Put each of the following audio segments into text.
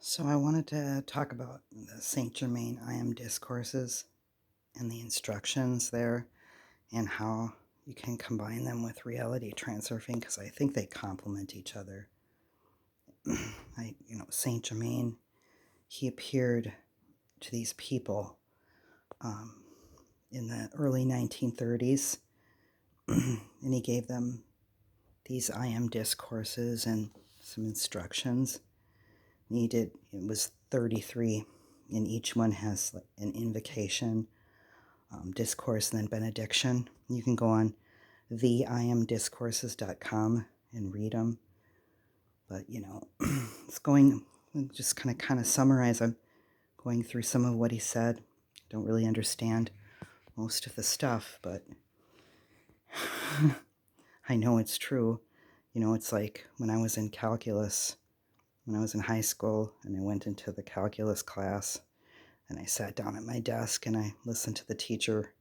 So I wanted to talk about the Saint Germain I AM discourses and the instructions there and how you can combine them with reality transurfing because I think they complement each other. Saint Germain, he appeared to these people um, in the early 1930s and he gave them these I AM discourses and some instructions. It was 33, and each one has an invocation, discourse, and then benediction. You can go on theiamdiscourses.com and read them. But, just kind of summarize. I'm going through some of what he said. Don't really understand most of the stuff, but I know it's true. It's like when I was in calculus, when I was in high school, and I went into the calculus class, and I sat down at my desk and I listened to the teacher.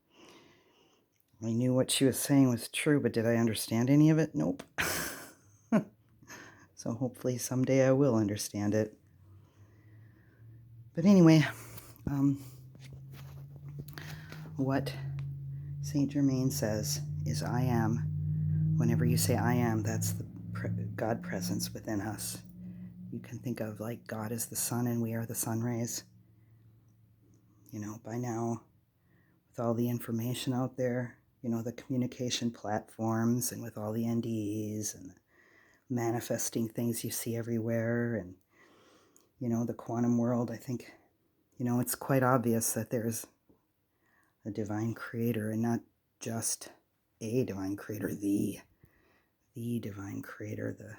I knew what she was saying was true, but did I understand any of it? Nope. So hopefully someday I will understand it. But anyway, what Saint Germain says is I am. Whenever you say I am, that's the God presence within us. You can think of like God is the sun and we are the sun rays. By now, with all the information out there, the communication platforms and with all the NDEs and the manifesting things you see everywhere and, the quantum world, I think, it's quite obvious that there's a divine creator and not just a divine creator, the divine creator, the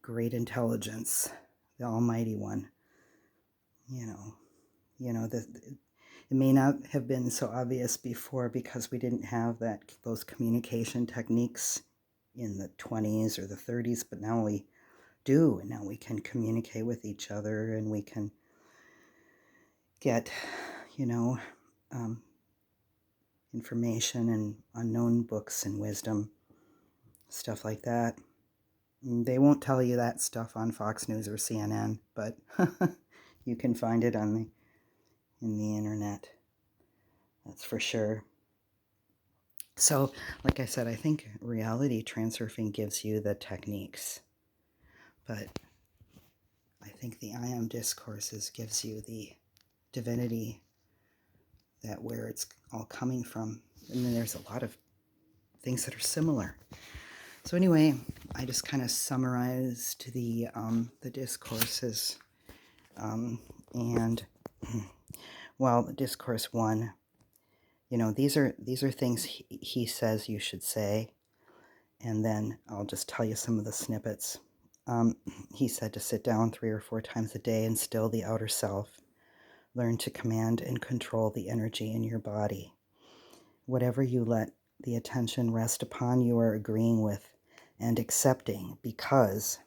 great intelligence, the almighty one. It may not have been so obvious before because we didn't have those communication techniques in the 20s or the 30s, but now we do, and now we can communicate with each other and we can get, information and unknown books and wisdom, stuff like that. They won't tell you that stuff on Fox News or CNN, but you can find it in the internet. That's for sure. So, like I said, I think reality transurfing gives you the techniques, but I think the I AM discourses gives you the divinity, that where it's all coming from. And then there's a lot of things that are similar. So anyway, I just kind of summarized the discourses, and well, discourse 1. These are things he says you should say, and then I'll just tell you some of the snippets. He said to sit down 3 or 4 times a day and still the outer self. Learn to command and control the energy in your body. Whatever you let the attention rest upon, you are agreeing with and accepting, because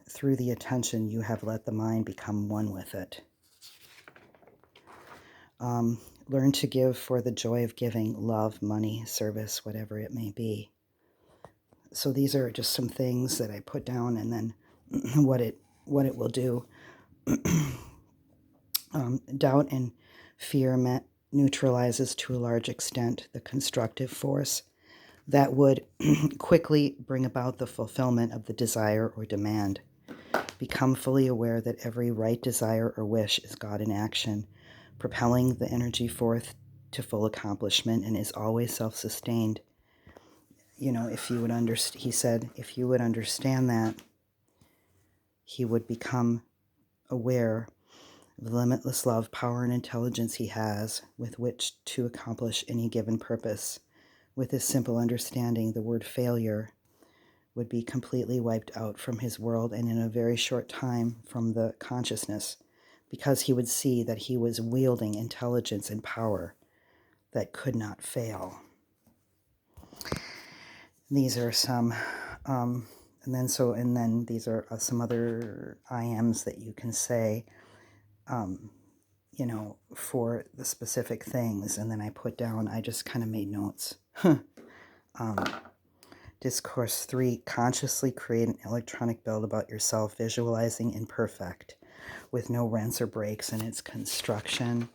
through the attention you have let the mind become one with it. Learn to give for the joy of giving, love, money, service, whatever it may be. So these are just some things that I put down, and then what it will do. Doubt and fear neutralizes to a large extent the constructive force that would quickly bring about the fulfillment of the desire or demand. Become fully aware that every right desire or wish is God in action, propelling the energy forth to full accomplishment, and is always self-sustained. If you would he said, if you would understand that, he would become aware of the limitless love, power, and intelligence he has with which to accomplish any given purpose. With this simple understanding, the word failure would be completely wiped out from his world, and in a very short time from the consciousness, because he would see that he was wielding intelligence and power that could not fail. These are some, and then these are some other I AMs that you can say, for the specific things. And then I just kind of made notes. Discourse 3, consciously create an electronic belt about yourself, visualizing imperfect, with no rents or breaks in its construction.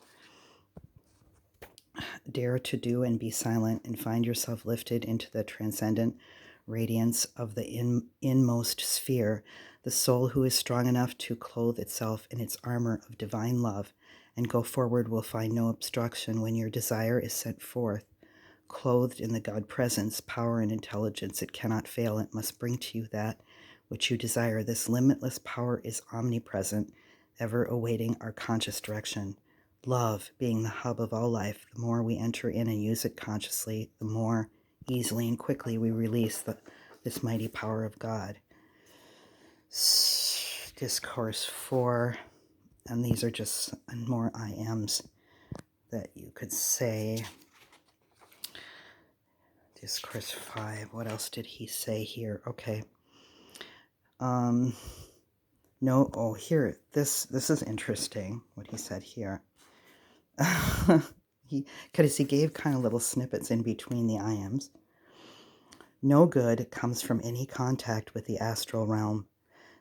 Dare to do and be silent, and find yourself lifted into the transcendent radiance of the inmost sphere, the soul who is strong enough to clothe itself in its armor of divine love and go forward will find no obstruction when your desire is sent forth. Clothed in the God presence, power, and intelligence, it cannot fail. It must bring to you that which you desire. This limitless power is omnipresent, ever awaiting our conscious direction. Love being the hub of all life, the more we enter in and use it consciously, the more easily and quickly we release this mighty power of God. Discourse 4, and these are just more I ams that you could say. Discourse 5, what else did he say here? Okay. Here, this is interesting, what he said here. Because he gave kind of little snippets in between the I ams. No good comes from any contact with the astral realm.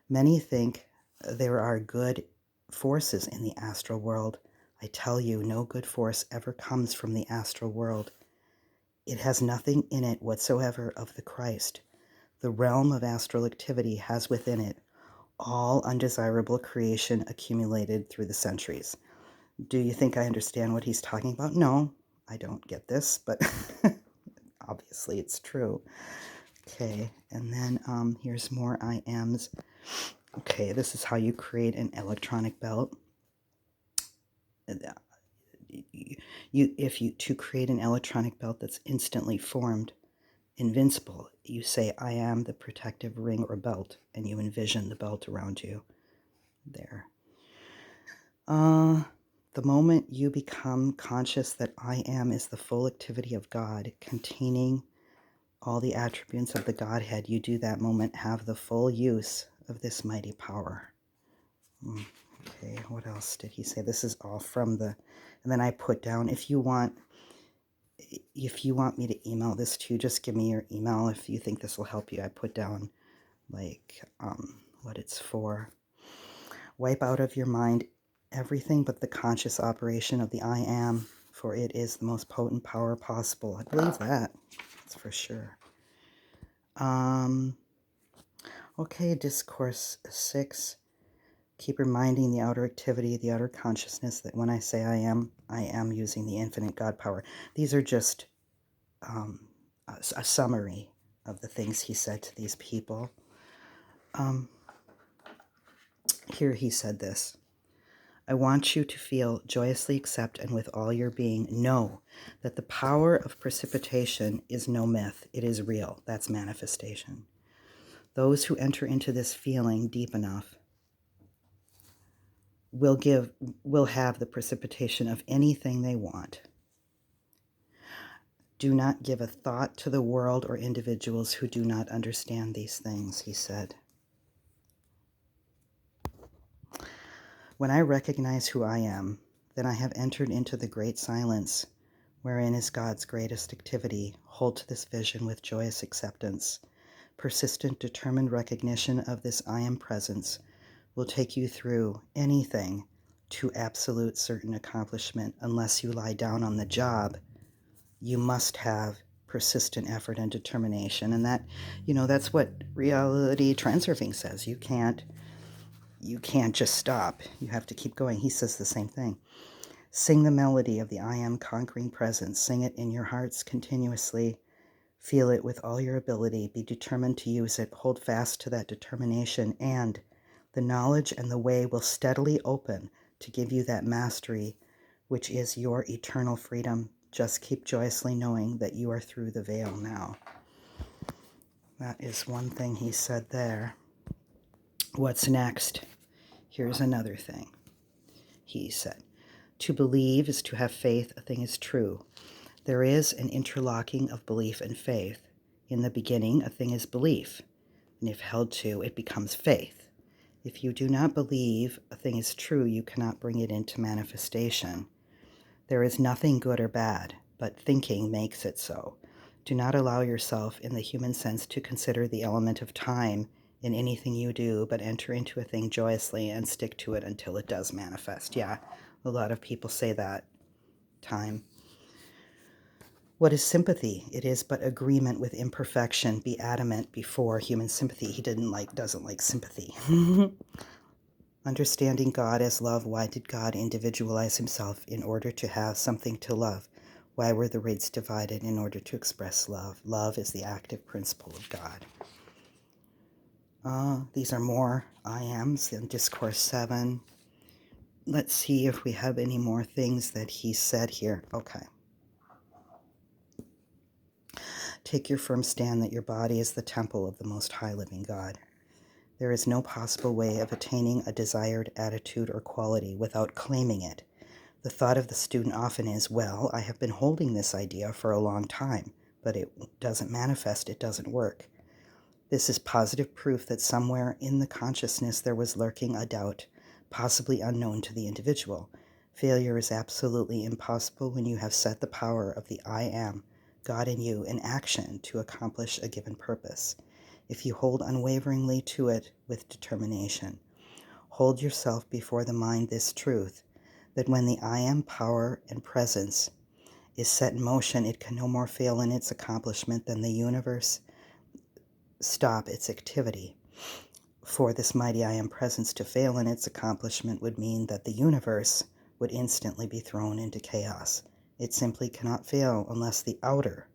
Many think there are good forces in the astral world. I tell you, no good force ever comes from the astral world. It has nothing in it whatsoever of the Christ. The realm of astral activity has within it all undesirable creation accumulated through the centuries. Do you think I understand what he's talking about? No, I don't get this, but obviously it's true. Okay, and then here's more I ams. Okay, this is how you create an electronic belt. To create an electronic belt that's instantly formed, invincible, you say, I am the protective ring or belt, and you envision the belt around you. There. The moment you become conscious that I am is the full activity of God, containing all the attributes of the Godhead, you do that moment have the full use of this mighty power. Okay, what else did he say? This is all from the, and then I put down, if you want me to email this to you, just give me your email if you think this will help you. I put down like what it's for. Wipe out of your mind everything but the conscious operation of the I am, for it is the most potent power possible. I believe that. That's for sure. Okay, discourse 6. Keep reminding the outer activity, the outer consciousness, that when I say I am using the infinite God power. These are just a summary of the things he said to these people. Here he said this. I want you to feel, joyously accept, and with all your being, know that the power of precipitation is no myth. It is real. That's manifestation. Those who enter into this feeling deep enough will have the precipitation of anything they want. Do not give a thought to the world or individuals who do not understand these things, he said. When I recognize who I am, then I have entered into the great silence, wherein is God's greatest activity. Hold to this vision with joyous acceptance. Persistent, determined recognition of this I am presence will take you through anything to absolute certain accomplishment. Unless you lie down on the job, you must have persistent effort and determination. And that, that's what reality transurfing says. You can't just stop. You have to keep going. He says the same thing. Sing the melody of the I am conquering presence. Sing it in your hearts continuously. Feel it with all your ability. Be determined to use it. Hold fast to that determination, and the knowledge and the way will steadily open to give you that mastery, which is your eternal freedom. Just keep joyously knowing that you are through the veil now. That is one thing he said there. What's next? Here's another thing he said. To believe is to have faith a thing is true. There is an interlocking of belief and faith. In the beginning, a thing is belief, and if held to, it becomes faith. If you do not believe a thing is true, you cannot bring it into manifestation. There is nothing good or bad, but thinking makes it so. Do not allow yourself, in the human sense, to consider the element of time in anything you do, but enter into a thing joyously and stick to it until it does manifest. Yeah, a lot of people say that. Time. What is sympathy? It is but agreement with imperfection. Be adamant before human sympathy. He doesn't like sympathy. Understanding God as love. Why did God individualize himself in order to have something to love? Why were the rates divided in order to express love? Love is the active principle of God. These are more I ams in Discourse 7. Let's see if we have any more things that he said here. Okay. Take your firm stand that your body is the temple of the Most High Living God. There is no possible way of attaining a desired attitude or quality without claiming it. The thought of the student often is, well, I have been holding this idea for a long time, but it doesn't manifest, it doesn't work. This is positive proof that somewhere in the consciousness there was lurking a doubt, possibly unknown to the individual. Failure is absolutely impossible when you have set the power of the I Am, God in you, in action to accomplish a given purpose. If you hold unwaveringly to it with determination, hold yourself before the mind this truth, that when the I Am power and presence is set in motion, it can no more fail in its accomplishment than the universe stop its activity. For this mighty I Am presence to fail in its accomplishment would mean that the universe would instantly be thrown into chaos. It simply cannot fail unless the outer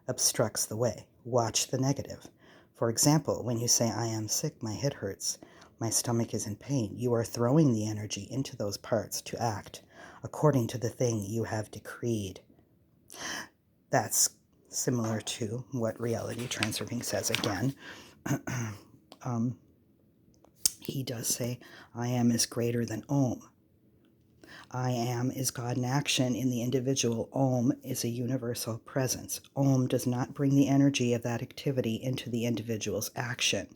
obstructs the way. Watch the negative. For example, when you say, I am sick, my head hurts, my stomach is in pain, you are throwing the energy into those parts to act according to the thing you have decreed. That's similar to what reality transferring says again. He does say, I am is greater than Om. I am is God in action in the individual. Om is a universal presence. Om does not bring the energy of that activity into the individual's action,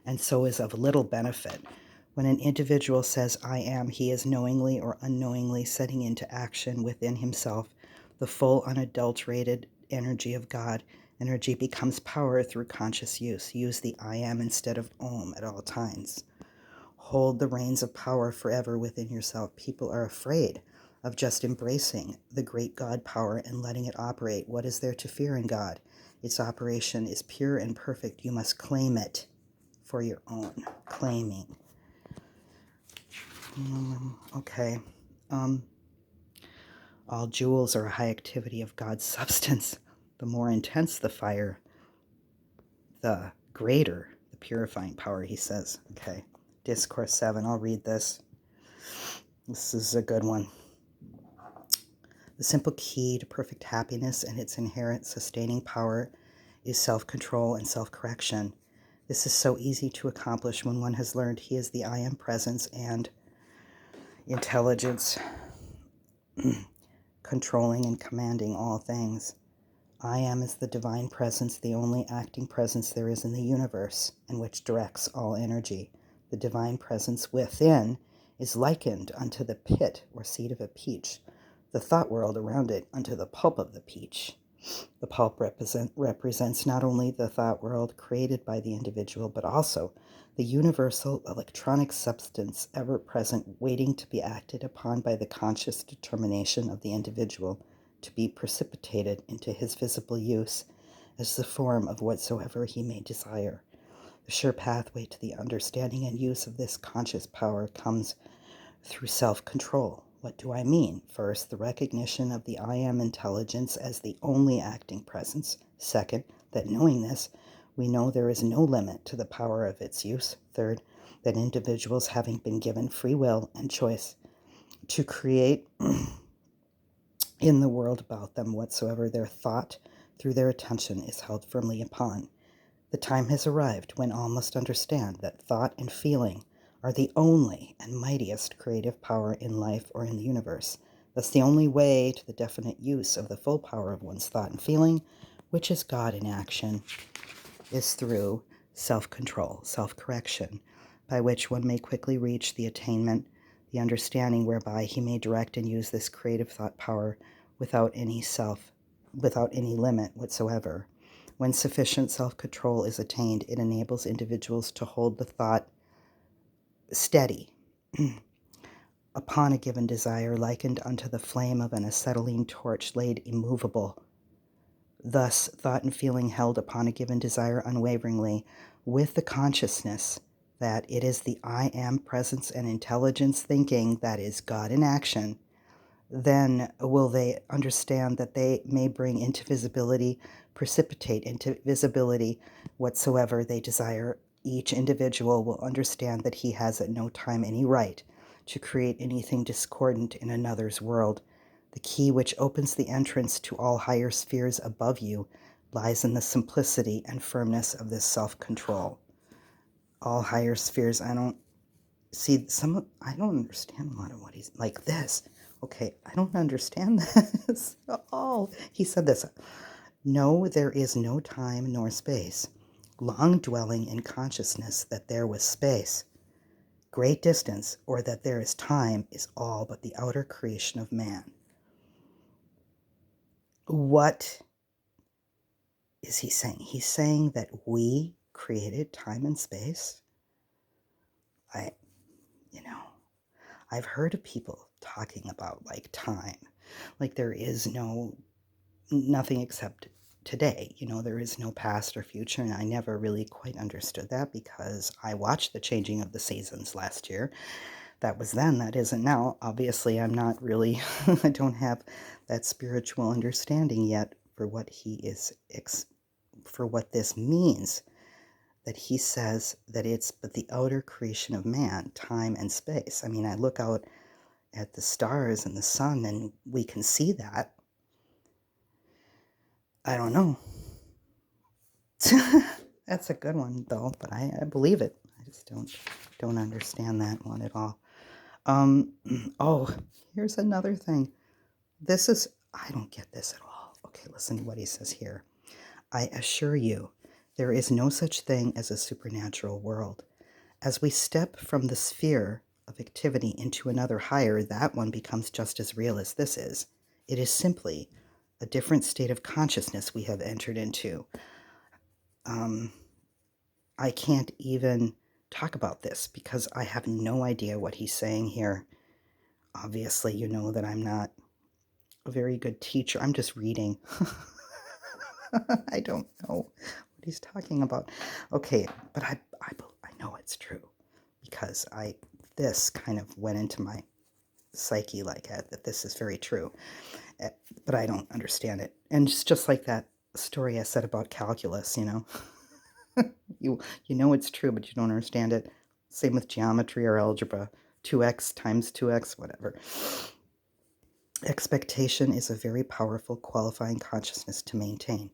and so is of little benefit. When an individual says, I am, he is knowingly or unknowingly setting into action within himself the full unadulterated energy of God. Energy becomes power through conscious use. Use the I am instead of Om at all times. Hold the reins of power forever within yourself. People are afraid of just embracing the great God power and letting it operate. What is there to fear in God? Its operation is pure and perfect. You must claim it for your own. Claiming. Okay. All jewels are a high activity of God's substance. The more intense the fire, the greater the purifying power, he says. Okay. Discourse 7. I'll read this. This is a good one. The simple key to perfect happiness and its inherent sustaining power is self-control and self-correction. This is so easy to accomplish when one has learned he is the I Am presence and intelligence, controlling and commanding all things. I Am is the divine presence, the only acting presence there is in the universe, and which directs all energy. The divine presence within is likened unto the pit or seed of a peach, the thought world around it unto the pulp of the peach. The pulp represents not only the thought world created by the individual, but also the universal electronic substance ever present, waiting to be acted upon by the conscious determination of the individual to be precipitated into his visible use as the form of whatsoever he may desire. The sure pathway to the understanding and use of this conscious power comes through self-control. What do I mean? First, the recognition of the I Am intelligence as the only acting presence. Second, that knowing this, we know there is no limit to the power of its use. Third, that individuals, having been given free will and choice to create in the world about them whatsoever their thought through their attention is held firmly upon. The time has arrived when all must understand that thought and feeling are the only and mightiest creative power in life or in the universe. Thus the only way to the definite use of the full power of one's thought and feeling, which is God in action, is through self-control, self-correction, by which one may quickly reach the attainment, the understanding whereby he may direct and use this creative thought power without any limit whatsoever. When sufficient self-control is attained, it enables individuals to hold the thought steady upon a given desire, likened unto the flame of an acetylene torch laid immovable. Thus, thought and feeling held upon a given desire unwaveringly, with the consciousness that it is the I am presence and intelligence thinking that is God in action, then will they understand that they may bring into visibility, precipitate into visibility whatsoever they desire. Each individual will understand that he has at no time any right to create anything discordant in another's world. The key which opens the entrance to all higher spheres above you lies in the simplicity and firmness of this self-control. All higher spheres, I don't understand a lot of what he's like this. Okay, I don't understand this at all. He said this. No, there is no time nor space. Long dwelling in consciousness that there was space. Great distance, or that there is time, is all but the outer creation of man. What is he saying? He's saying that we created time and space. I've heard of people talking about like time, like there is nothing except today. There is no past or future, and I never really quite understood that because I watched the changing of the seasons last year. That was then, that isn't now. Obviously, I'm not really, I don't have that spiritual understanding yet for what for what this means, that he says that it's but the outer creation of man, time and space. I mean, I look out at the stars and the sun and we can see that. I don't know. That's a good one though, but I believe it. I just don't understand that one at all. Oh, here's another thing. I don't get this at all. Okay, listen to what he says here. I assure you, there is no such thing as a supernatural world. As we step from the sphere of activity into another higher, that one becomes just as real as this is. It is simply a different state of consciousness we have entered into. I can't even talk about this because I have no idea what he's saying here. Obviously, you know that I'm not a very good teacher. I'm just reading. I don't know what he's talking about. Okay, but I know it's true because this kind of went into my psyche like that this is very true, but I don't understand it. And it's just like that story I said about calculus, you know it's true, but you don't understand it. Same with geometry or algebra. 2x times 2x, whatever. Expectation is a very powerful qualifying consciousness to maintain.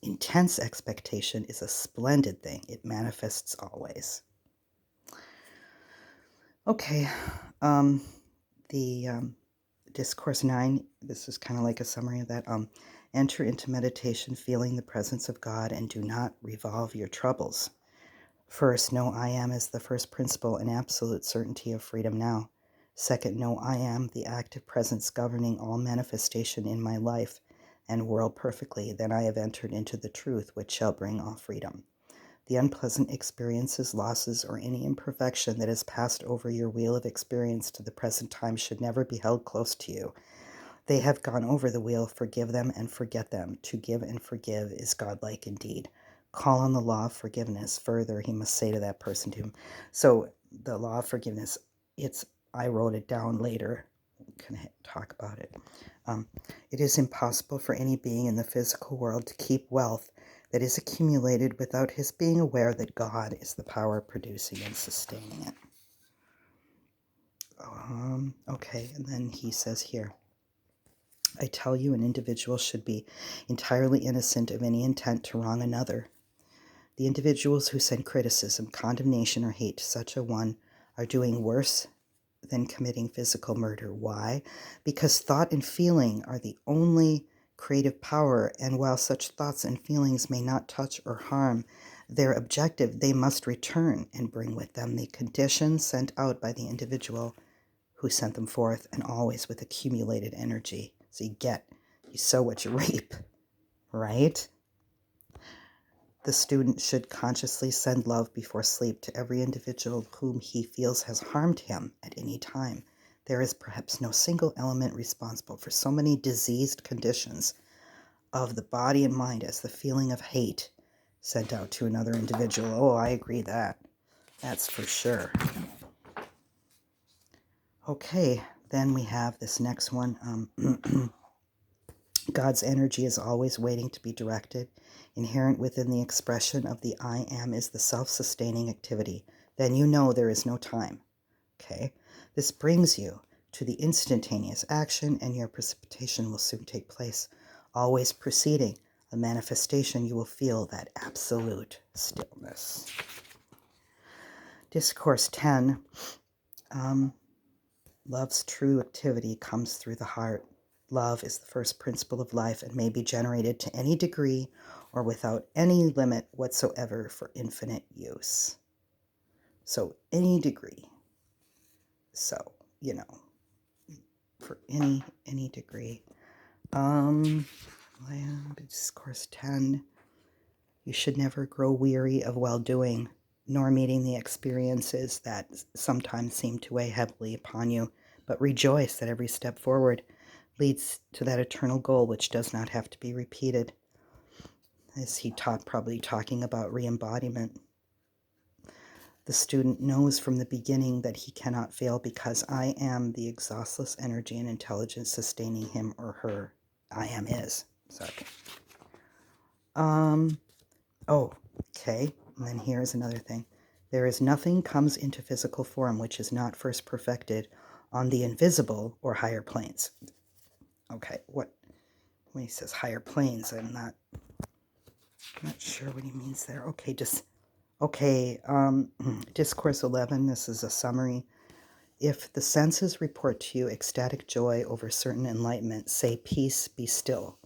Intense expectation is a splendid thing. It manifests always. Okay, the discourse 9, this is kind of like a summary of that. Enter into meditation feeling the presence of God and do not revolve your troubles. First, know I am as the first principle and absolute certainty of freedom now. Second, know I am the active presence governing all manifestation in my life and world perfectly. Then I have entered into the truth which shall bring all freedom. The unpleasant experiences, losses, or any imperfection that has passed over your wheel of experience to the present time should never be held close to you. They have gone over the wheel. Forgive them and forget them. To give and forgive is godlike indeed. Call on the law of forgiveness. Further, he must say to that person to him. So the law of forgiveness, I wrote it down later. I'm going to talk about it. It is impossible for any being in the physical world to keep wealth that is accumulated without his being aware that God is the power producing and sustaining it. Okay, and then he says here, I tell you, an individual should be entirely innocent of any intent to wrong another. The individuals who send criticism, condemnation, or hate to such a one are doing worse than committing physical murder. Why? Because thought and feeling are the only creative power, and while such thoughts and feelings may not touch or harm their objective, they must return and bring with them the conditions sent out by the individual who sent them forth, and always with accumulated energy. So you sow what you reap, right? The student should consciously send love before sleep to every individual whom he feels has harmed him at any time. There is perhaps no single element responsible for so many diseased conditions of the body and mind as the feeling of hate sent out to another individual. Oh, I agree that's for sure. Okay, then we have this next one. God's energy is always waiting to be directed. Inherent within the expression of the I am is the self-sustaining activity. Then you know there is no time. Okay? This brings you to the instantaneous action, and your precipitation will soon take place. Always preceding a manifestation, you will feel that absolute stillness. Discourse 10. Love's true activity comes through the heart. Love is the first principle of life and may be generated to any degree or without any limit whatsoever for infinite use. So any degree. So, for any degree. Discourse 10. You should never grow weary of well-doing, nor meeting the experiences that sometimes seem to weigh heavily upon you, but rejoice that every step forward leads to that eternal goal which does not have to be repeated. As he probably talking about re-embodiment. The student knows from the beginning that he cannot fail because I am the exhaustless energy and intelligence sustaining him or her. I am is. Sorry. Oh, okay. And then here's another thing. There is nothing comes into physical form which is not first perfected on the invisible or higher planes. Okay, when he says higher planes, I'm not sure what he means there. Okay, Discourse 11, this is a summary. If the senses report to you ecstatic joy over certain enlightenment, say, peace, be still,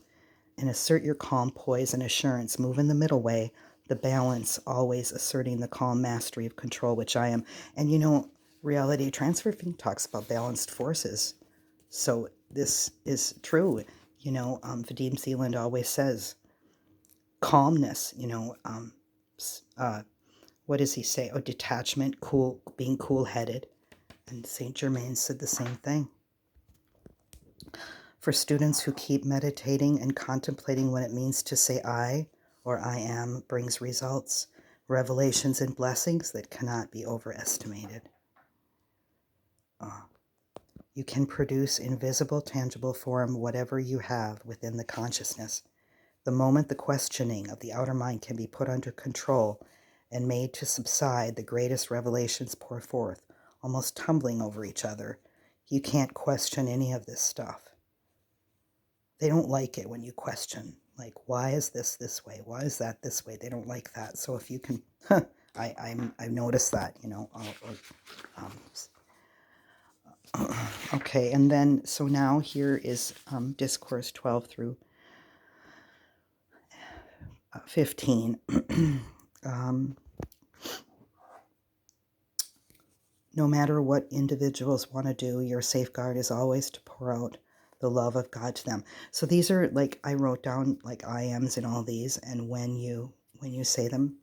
and assert your calm, poise, and assurance. Move in the middle way, the balance, always asserting the calm mastery of control, which I am. And reality transfer talks about balanced forces. So this is true. Vadim Zealand always says calmness, what does he say? Oh, detachment, being cool-headed. And Saint Germain said the same thing. For students who keep meditating and contemplating what it means to say I or I am brings results, revelations, and blessings that cannot be overestimated. You can produce in visible, tangible form whatever you have within the consciousness. The moment the questioning of the outer mind can be put under control and made to subside, the greatest revelations pour forth, almost tumbling over each other. You can't question any of this stuff. They don't like it when you question, like, why is this way? Why is that this way? They don't like that. So if you can, I've noticed that, okay, and then, so now here is Discourse 12 through 15. No matter what individuals want to do, your safeguard is always to pour out the love of God to them. So these are, like, I wrote down like I ams in all these, and when you say them,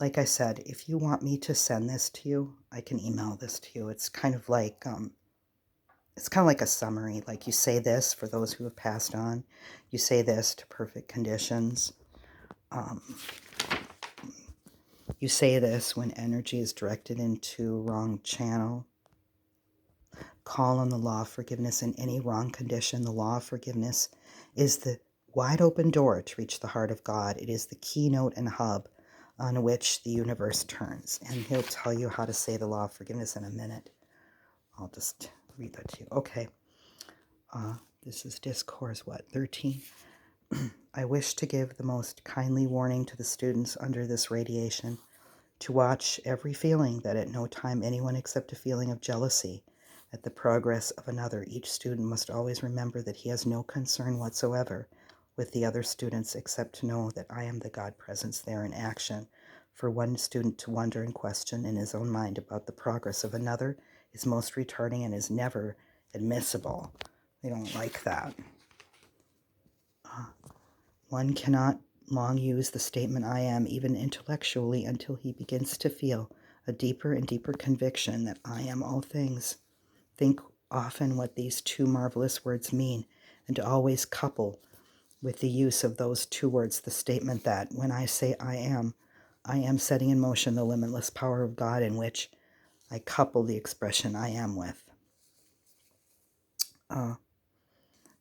like I said, if you want me to send this to you, I can email this to you. It's kind of like a summary. Like, you say this for those who have passed on. You say this to perfect conditions. You say this when energy is directed into wrong channel. Call on the law of forgiveness in any wrong condition. The law of forgiveness is the wide open door to reach the heart of God. It is the keynote and hub on which the universe turns. And he'll tell you how to say the law of forgiveness in a minute. I'll just read that to you. Okay. This is Discourse, 13? I wish to give the most kindly warning to the students under this radiation to watch every feeling, that at no time anyone except a feeling of jealousy at the progress of another. Each student must always remember that he has no concern whatsoever with the other students except to know that I am the God presence there in action. For one student to wonder and question in his own mind about the progress of another is most retarding and is never admissible. They don't like that. One cannot long use the statement I am, even intellectually, until he begins to feel a deeper and deeper conviction that I am all things. Think often what these two marvelous words mean, and always couple with the use of those two words the statement that when I say I am setting in motion the limitless power of God, in which I couple the expression I am with.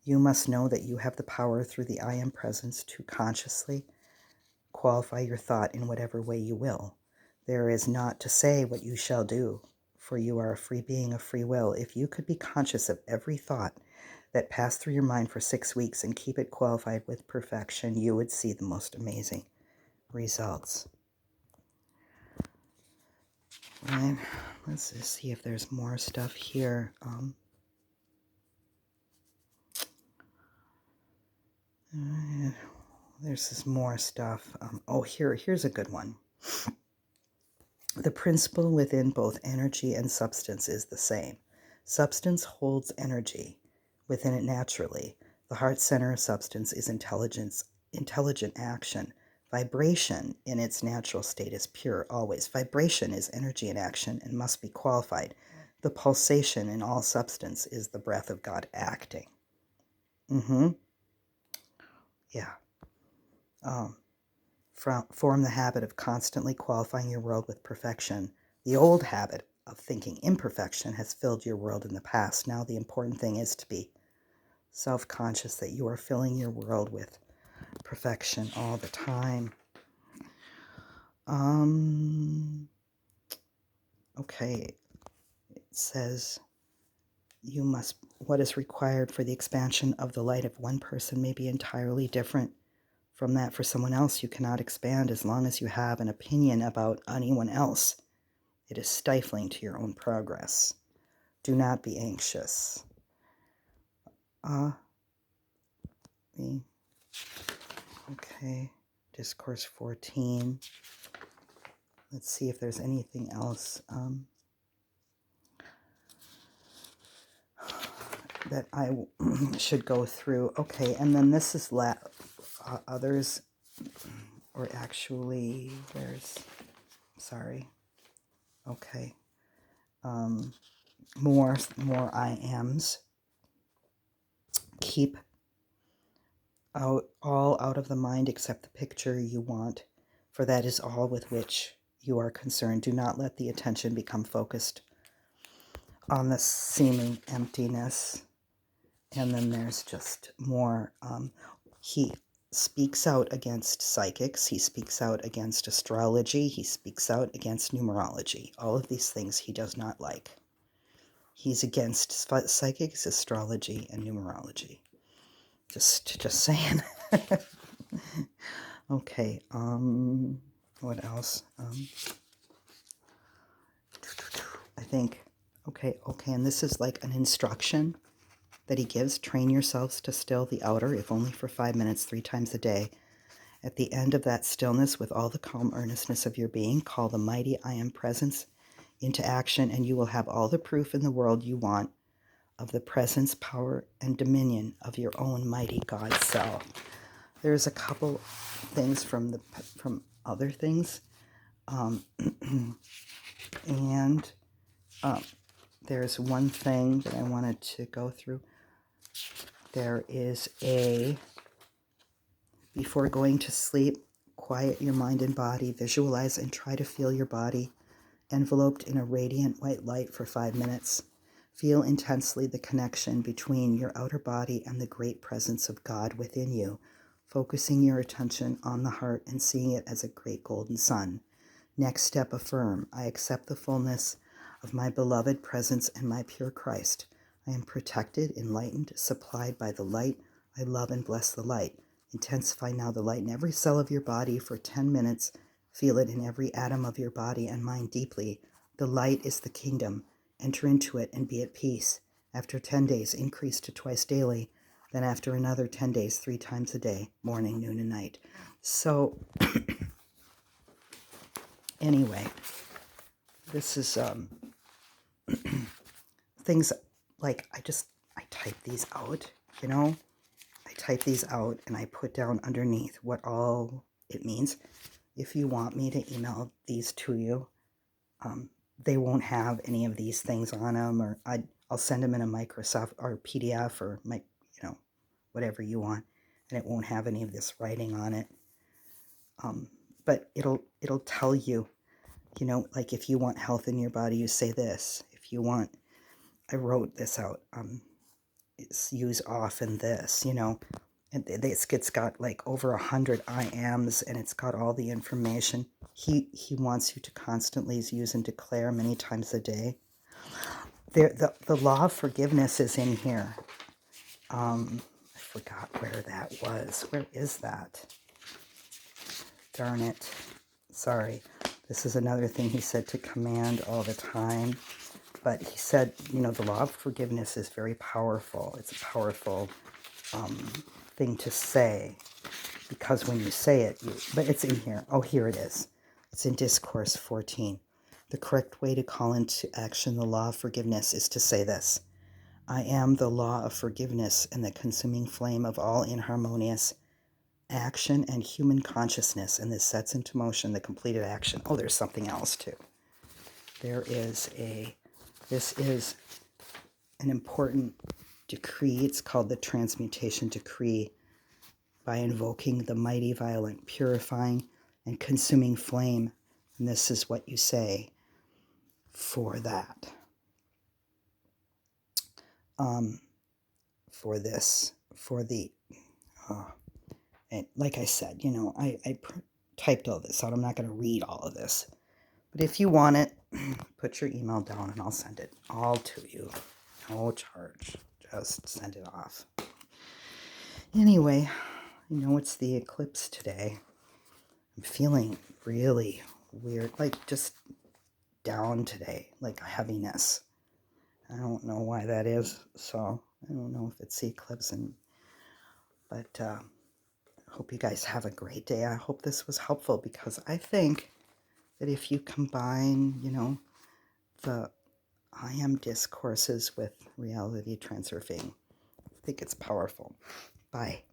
You must know that you have the power through the I am presence to consciously qualify your thought in whatever way you will. There is not to say what you shall do, for you are a free being of free will. If you could be conscious of every thought that passed through your mind for 6 weeks and keep it qualified with perfection, you would see the most amazing results. Right. Let's just see if there's more stuff here. There's this more stuff. Here's a good one. The principle within both energy and substance is the same. Substance holds energy within it naturally. The heart center of substance is intelligent action. Vibration in its natural state is pure always. Vibration is energy in action and must be qualified. The pulsation in all substance is the breath of God acting. Yeah. Form the habit of constantly qualifying your world with perfection. The old habit of thinking imperfection has filled your world in the past. Now the important thing is to be self-conscious that you are filling your world with perfection all the time. Okay, it says what is required for the expansion of the light of one person may be entirely different from that for someone else. You cannot expand as long as you have an opinion about anyone else. It is stifling to your own progress. Do not be anxious. Okay, Discourse 14. Let's see if there's anything else that I should go through. Okay, and then this is others, or actually, okay, more I ams. Keep all out of the mind except the picture you want, for that is all with which you are concerned. Do not let the attention become focused on the seeming emptiness. And then there's just more. He speaks out against psychics. He speaks out against astrology. He speaks out against numerology. All of these things he does not like. He's against psychics, astrology, and numerology. Just saying. Okay, what else? I think, okay, and this is like an instruction that he gives. Train yourselves to still the outer, if only for 5 minutes, 3 times a day. At the end of that stillness, with all the calm earnestness of your being, call the mighty I am presence into action, and you will have all the proof in the world you want of the presence, power, and dominion of your own mighty God self. There's a couple things from other things, and there's one thing that I wanted to go through. There is before going to sleep, quiet your mind and body, visualize and try to feel your body enveloped in a radiant white light for 5 minutes. Feel intensely the connection between your outer body and the great presence of God within you, focusing your attention on the heart and seeing it as a great golden sun. Next step, affirm, I accept the fullness of my beloved presence and my pure Christ. I am protected, enlightened, supplied by the light. I love and bless the light. Intensify now the light in every cell of your body for 10 minutes. Feel it in every atom of your body and mind deeply. The light is the kingdom. Enter into it and be at peace. After 10 days, increase to twice daily. Then after another 10 days, 3 times a day, morning, noon, and night. So, anyway, this is things like I type these out, I type these out and I put down underneath what all it means. If you want me to email these to you, they won't have any of these things on them, or I'll send them in a Microsoft or PDF or whatever you want, and it won't have any of this writing on it. But it'll tell you, like if you want health in your body, you say this. If you want, I wrote this out. It's use often this, and it's got like over 100 I AMs, and it's got all the information. He wants you to constantly use and declare many times a day. The law of forgiveness is in here. I forgot where that was. Where is that? Darn it. Sorry. This is another thing he said to command all the time. But he said, the law of forgiveness is very powerful. It's a powerful thing to say, because when you say it, but it's in here. Oh, here it is. It's in Discourse 14. The correct way to call into action the law of forgiveness is to say this: I am the law of forgiveness and the consuming flame of all inharmonious action and human consciousness, and this sets into motion the completed action. Oh, there's something else too. This is an important decree. It's called the Transmutation Decree. By invoking the mighty, violent, purifying, and consuming flame. And this is what you say for that. And like I said, I typed all this out. I'm not going to read all of this. But if you want it, put your email down and I'll send it all to you. No charge. Just send it off. Anyway, it's the eclipse today. I'm feeling really weird, like just down today, like a heaviness. I don't know why that is, so I don't know if it's the eclipse. But I hope you guys have a great day. I hope this was helpful, because I think that if you combine, the I am discourses with reality transurfing, I think it's powerful. Bye.